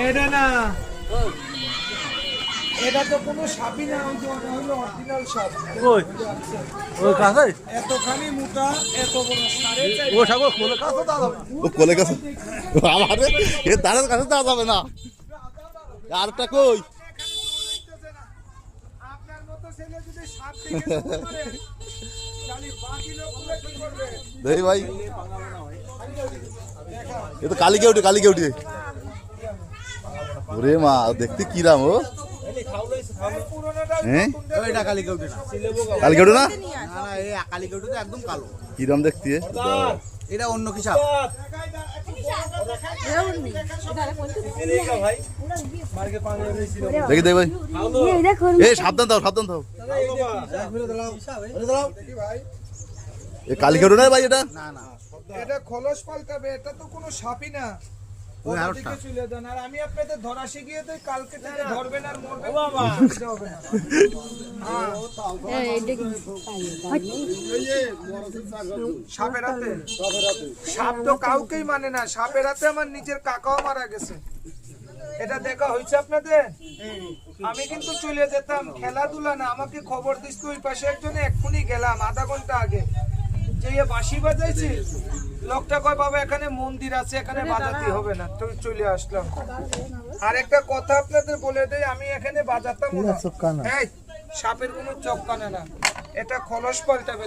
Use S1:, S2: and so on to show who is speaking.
S1: এটা না, এটা তো কোনো সাপই না, ওই যে ওটা হলো অরিজিনাল সাপ।
S2: ওই ওই কাছে
S1: এতখানি মোটা, এত বড়, 4.5
S2: ও ঠাকুর কোলে কাছে দাও
S3: ও কোলে কাছে আমারে এ দাঁড়ার কাছে দেওয়া যাবে না। আরেকটা কই
S1: আপনার মতো ছেলে যদি সাপ দেখে শুরু করে, তাহলে বাকি লোকগুলো কি করবে?
S3: দেই ভাই, এ তো কালিকে উঠে ওরে মা দেখতে কিরাম ও
S1: পুরোনোটা
S3: হ্যাঁ
S2: ওইটা কালিকে উঠে না
S3: কালিকে উঠে না
S2: না না এই কালিকে উঠে তো একদম কালো
S3: কিরাম দেখতে
S2: এটা অন্য কি সাপ
S3: দেখি দেখ ভাই এই সাবধান দাও এ কালিকে উঠে না ভাই এটা
S2: না না
S1: এটা খোলস পাল্টাবে, এটা তো কোনো সাপই না।
S2: ওই আরো
S1: ওদিকে
S2: সাপ।
S1: চলে যান, আর আমি আপনাদের ধরা শিখিয়ে দিই, কালকে থেকে ধরবেন আর মরবেন, কিছু হবে না। সাপের হাতে, সাপ তো কাউকেই মানে না। সাপের হাতে আমার নিজের কাকাও মারা গেছে। এটা দেখা হয়েছে আপনাদের? আমি কিন্তু চলে যেতাম, খেলাধুলা না, আমাকে খবর দিস ওই পাশে একজনে, এক্ষুনি গেলাম আধা ঘন্টা আগে, যে বাঁশি বাজাইছে, লোকটা কয় বাবা এখানে মন্দির আছে, এখানে বাজাতে হবে না, তো চলে আসলাম। আর একটা কথা আপনাদের বলে দেই, আমি এখানে বাজাতাম না। এই সাপের কোনো চোখ কানে না, এটা খলস পাল্টাবে।